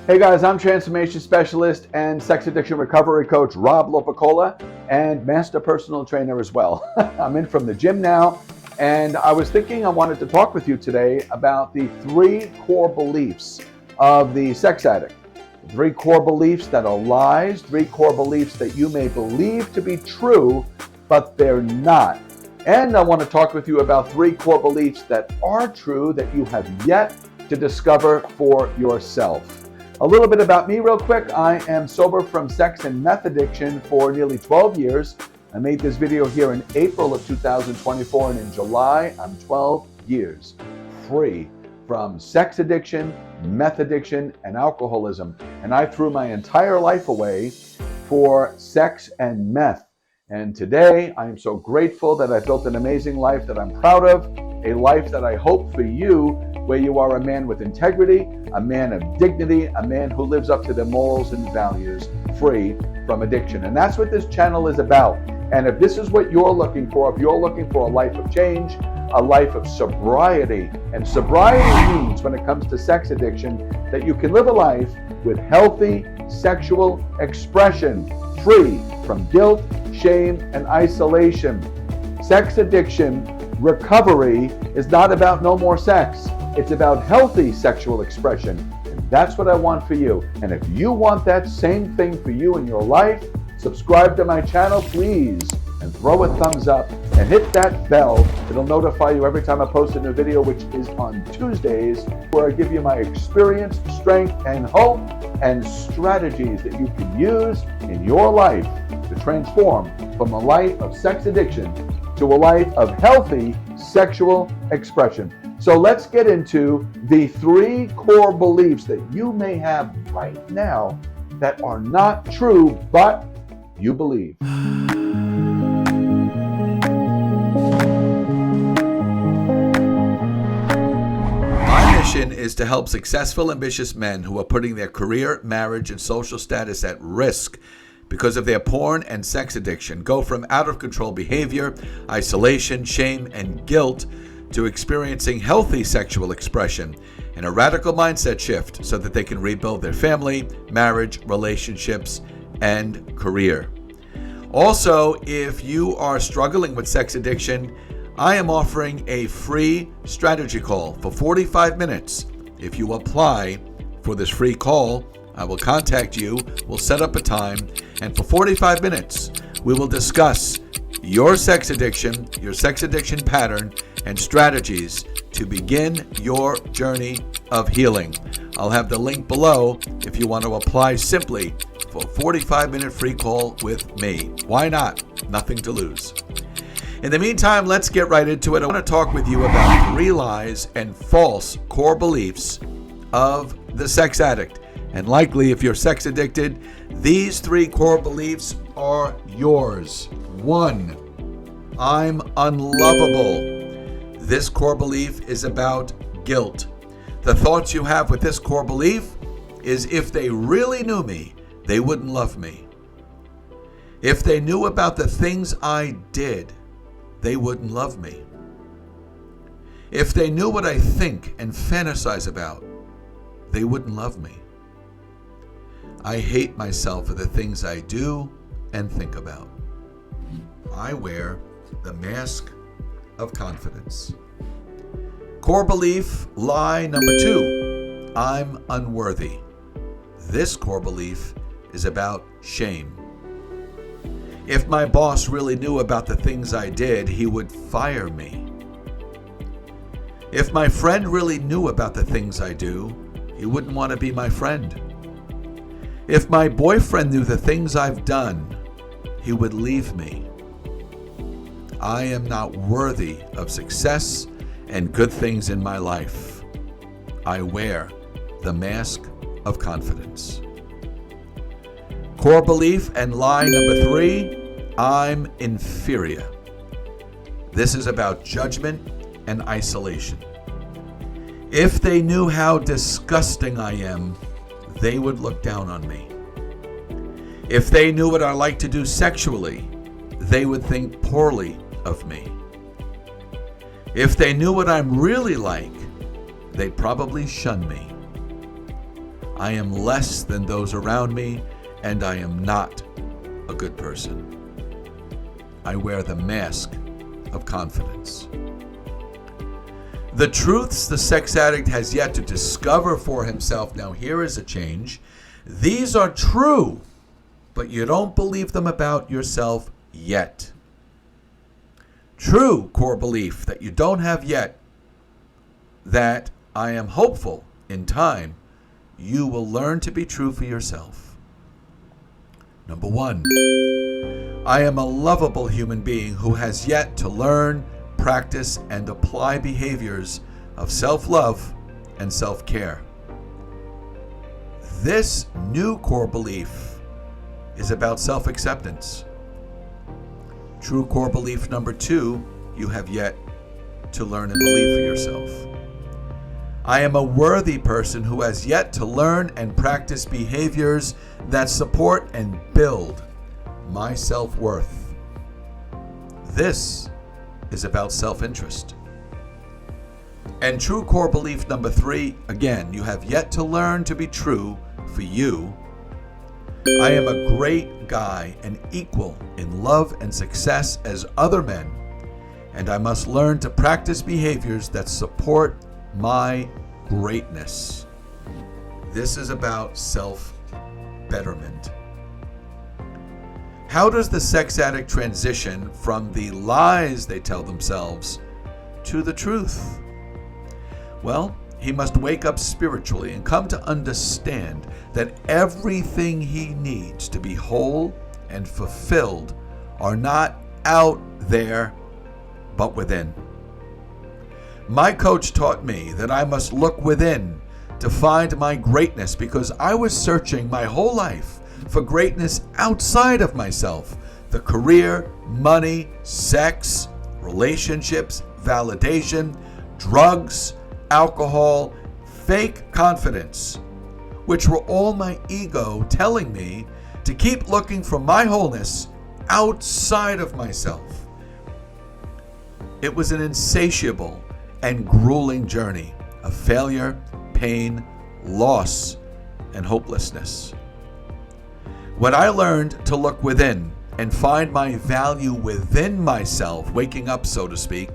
Hey guys, I'm transformation specialist and sex addiction recovery coach Rob Lopicola and master personal trainer as well. I'm in from the gym now, and I was thinking I wanted to talk with you today about the 3 core beliefs of the sex addict. 3 core beliefs that are lies, 3 core beliefs that you may believe to be true, but they're not. And I want to talk with you about 3 core beliefs that are true that you have yet to discover for yourself. A little bit about me real quick. I am sober from sex and meth addiction for nearly 12 years. I made this video here in April of 2024, and in July, I'm 12 years free from sex addiction, meth addiction, and alcoholism. And I threw my entire life away for sex and meth. And today, I am so grateful that I built an amazing life that I'm proud of, a life that I hope for you, where you are a man with integrity, a man of dignity, a man who lives up to their morals and values, free from addiction. And that's what this channel is about. And if this is what you're looking for, if you're looking for a life of change, a life of sobriety, and sobriety means, when it comes to sex addiction, that you can live a life with healthy sexual expression, free from guilt, shame, and isolation. Sex addiction recovery is not about no more sex. It's about healthy sexual expression. And that's what I want for you. And if you want that same thing for you in your life, subscribe to my channel, please, and throw a thumbs up and hit that bell. It'll notify you every time I post a new video, which is on Tuesdays, where I give you my experience, strength, and hope, and strategies that you can use in your life to transform from a life of sex addiction to a life of healthy sexual expression. So let's get into the 3 core beliefs that you may have right now that are not true, but you believe. My mission is to help successful, ambitious men who are putting their career, marriage, and social status at risk because of their porn and sex addiction go from out-of-control behavior, isolation, shame, and guilt to experiencing healthy sexual expression and a radical mindset shift so that they can rebuild their family, marriage, relationships, and career. Also, if you are struggling with sex addiction, I am offering a free strategy call for 45 minutes. If you apply for this free call, I will contact you, we'll set up a time, and for 45 minutes, we will discuss your sex addiction pattern, and strategies to begin your journey of healing. I'll have the link below if you want to apply simply for a 45-minute free call with me. Why not? Nothing to lose. In the meantime, let's get right into it. I want to talk with you about 3 lies and false core beliefs of the sex addict. And likely, if you're sex addicted, these 3 core beliefs are yours. 1, I'm unlovable. This core belief is about guilt. The thoughts you have with this core belief is, if they really knew me, they wouldn't love me. If they knew about the things I did, they wouldn't love me. If they knew what I think and fantasize about, they wouldn't love me. I hate myself for the things I do and think about. I wear the mask of confidence. Core belief, lie number 2, I'm unworthy. This core belief is about shame. If my boss really knew about the things I did, he would fire me. If my friend really knew about the things I do, he wouldn't want to be my friend. If my boyfriend knew the things I've done, he would leave me. I am not worthy of success and good things in my life. I wear the mask of confidence. Core belief and lie number 3, I'm inferior. This is about judgment and isolation. If they knew how disgusting I am, they would look down on me. If they knew what I like to do sexually, they would think poorly of me. If they knew what I'm really like, they'd probably shun me. I am less than those around me, and I am not a good person. I wear the mask of confidence. The truths the sex addict has yet to discover for himself. Now, here is a change. These are true, but you don't believe them about yourself yet. True core belief that you don't have yet, that I am hopeful in time you will learn to be true for yourself. Number 1, I am a lovable human being who has yet to learn, practice, and apply behaviors of self-love and self-care. This new core belief is about self-acceptance. True core belief number 2, you have yet to learn and believe for yourself. I am a worthy person who has yet to learn and practice behaviors that support and build my self-worth. This is about self-interest. And true core belief number 3, again, you have yet to learn to be true for you. I am a great guy and equal in love and success as other men, and I must learn to practice behaviors that support my greatness. This is about self-betterment. How does the sex addict transition from the lies they tell themselves to the truth? Well, he must wake up spiritually and come to understand that everything he needs to be whole and fulfilled are not out there, but within. My coach taught me that I must look within to find my greatness because I was searching my whole life for greatness outside of myself. The career, money, sex, relationships, validation, drugs, alcohol, fake confidence, which were all my ego telling me to keep looking for my wholeness outside of myself. It was an insatiable and grueling journey of failure, pain, loss, and hopelessness. When I learned to look within and find my value within myself, waking up, so to speak,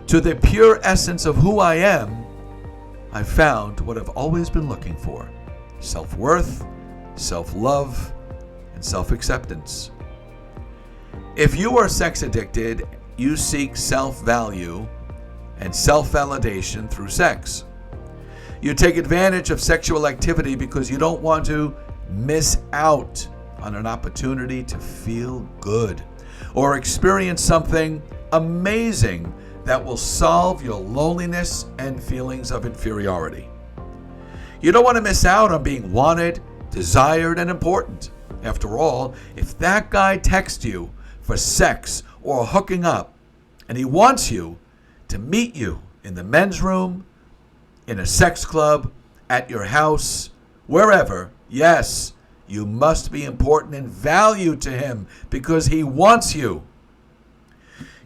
to the pure essence of who I am, I found what I've always been looking for: self-worth, self-love, and self-acceptance. If you are sex addicted, you seek self-value and self-validation through sex. You take advantage of sexual activity because you don't want to miss out on an opportunity to feel good or experience something amazing that will solve your loneliness and feelings of inferiority. You don't want to miss out on being wanted, desired, and important. After all, if that guy texts you for sex or hooking up, and he wants you to meet you in the men's room, in a sex club, at your house, wherever, yes, you must be important and valued to him because he wants you.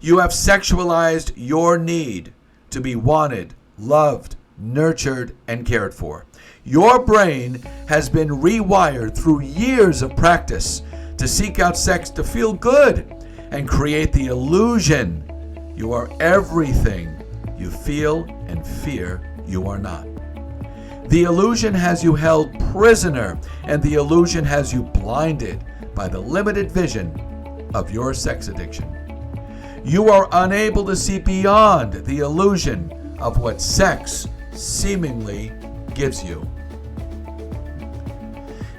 You have sexualized your need to be wanted, loved, nurtured, and cared for. Your brain has been rewired through years of practice to seek out sex to feel good and create the illusion you are everything you feel and fear you are not. The illusion has you held prisoner, and the illusion has you blinded by the limited vision of your sex addiction. You are unable to see beyond the illusion of what sex seemingly gives you.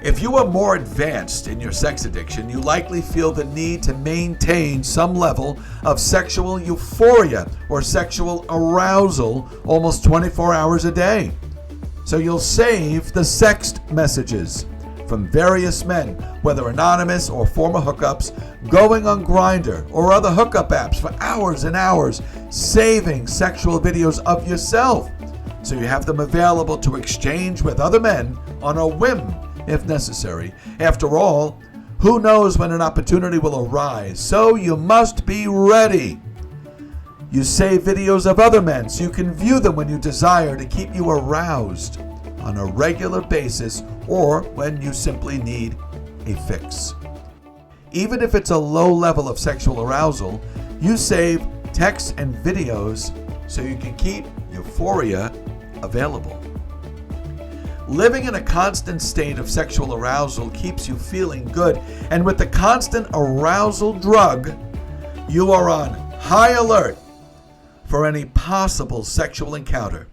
If you are more advanced in your sex addiction, you likely feel the need to maintain some level of sexual euphoria or sexual arousal almost 24 hours a day. So you'll save the sext messages from various men, whether anonymous or former hookups, going on Grindr or other hookup apps for hours and hours, saving sexual videos of yourself so you have them available to exchange with other men on a whim if necessary. After all, who knows when an opportunity will arise, so you must be ready. You save videos of other men so you can view them when you desire to keep you aroused. on a regular basis or when you simply need a fix. Even if it's a low level of sexual arousal, you save texts and videos so you can keep euphoria available. Living in a constant state of sexual arousal keeps you feeling good, and with the constant arousal drug, you are on high alert for any possible sexual encounter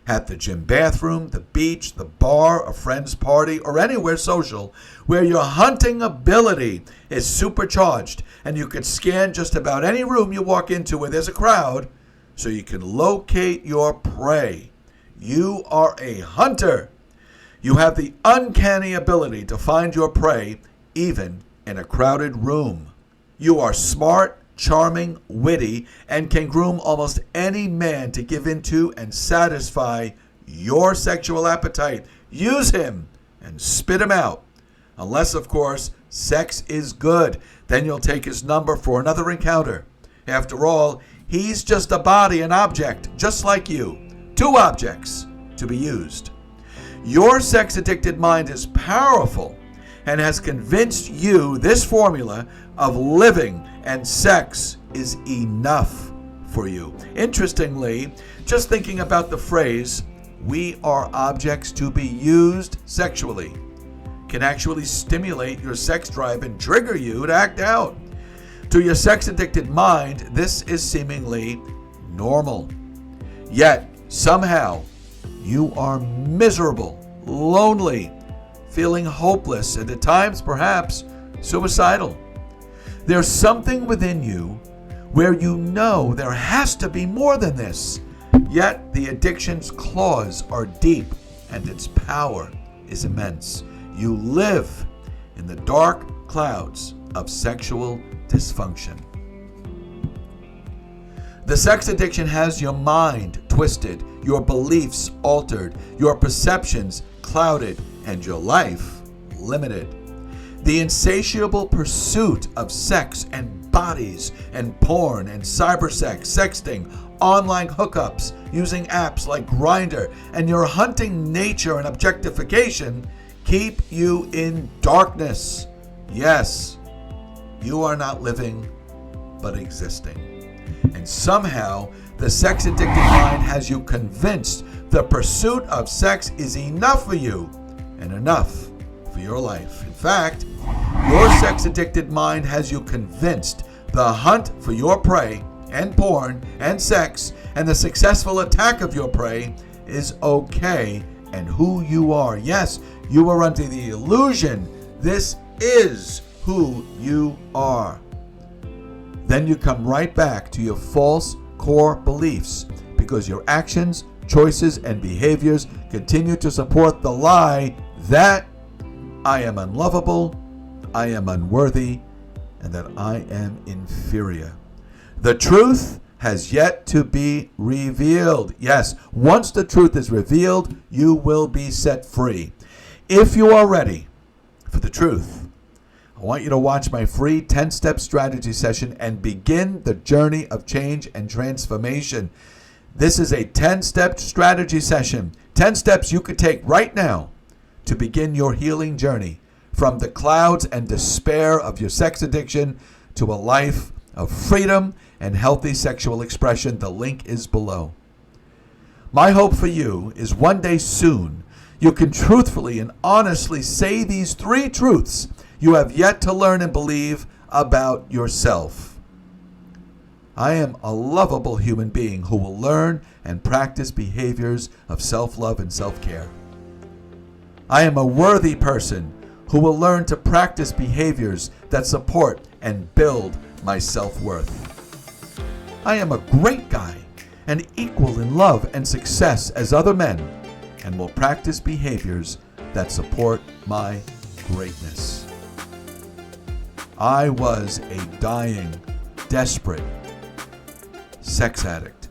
at the gym bathroom, the beach, the bar, a friend's party, or anywhere social where your hunting ability is supercharged and you could scan just about any room you walk into where there's a crowd so you can locate your prey. You are a hunter. You have the uncanny ability to find your prey even in a crowded room. You are smart, charming, witty, and can groom almost any man to give into and satisfy your sexual appetite. Use him and spit him out. Unless, of course, sex is good. Then you'll take his number for another encounter. After all, he's just a body, an object, just like you. Two objects to be used. Your sex-addicted mind is powerful and has convinced you this formula of living and sex is enough for you. Interestingly, just thinking about the phrase, "we are objects to be used sexually," can actually stimulate your sex drive and trigger you to act out. To your sex-addicted mind, this is seemingly normal. Yet, somehow, you are miserable, lonely, feeling hopeless, and at times, perhaps, suicidal. There's something within you where you know there has to be more than this, yet the addiction's claws are deep and its power is immense. You live in the dark clouds of sexual dysfunction. The sex addiction has your mind twisted, your beliefs altered, your perceptions clouded, and your life limited. The insatiable pursuit of sex and bodies and porn and cybersex, sexting, online hookups, using apps like Grindr, and your hunting nature and objectification keep you in darkness. Yes, you are not living, but existing. And somehow, the sex-addicted mind has you convinced the pursuit of sex is enough for you and enough for your life. In fact, your sex-addicted mind has you convinced the hunt for your prey and porn and sex and the successful attack of your prey is okay and who you are. Yes, you are under the illusion this is who you are. Then you come right back to your false core beliefs because your actions, choices, and behaviors continue to support the lie that I am unlovable, I am unworthy, and that I am inferior. The truth has yet to be revealed. Yes, once the truth is revealed, you will be set free. If you are ready for the truth, I want you to watch my free 10-step strategy session and begin the journey of change and transformation. This is a 10-step strategy session. 10 steps you could take right now to begin your healing journey from the clouds and despair of your sex addiction to a life of freedom and healthy sexual expression. The link is below. My hope for you is one day soon you can truthfully and honestly say these 3 truths you have yet to learn and believe about yourself. I am a lovable human being who will learn and practice behaviors of self-love and self-care. I am a worthy person who will learn to practice behaviors that support and build my self-worth. I am a great guy and equal in love and success as other men and will practice behaviors that support my greatness. I was a dying, desperate sex addict,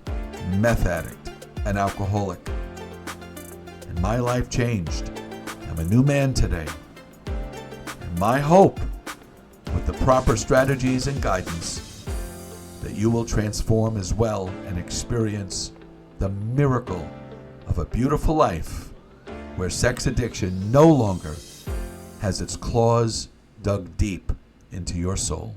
meth addict, and alcoholic. And my life changed. I'm a new man today. And my hope, with the proper strategies and guidance, that you will transform as well and experience the miracle of a beautiful life where sex addiction no longer has its claws dug deep into your soul.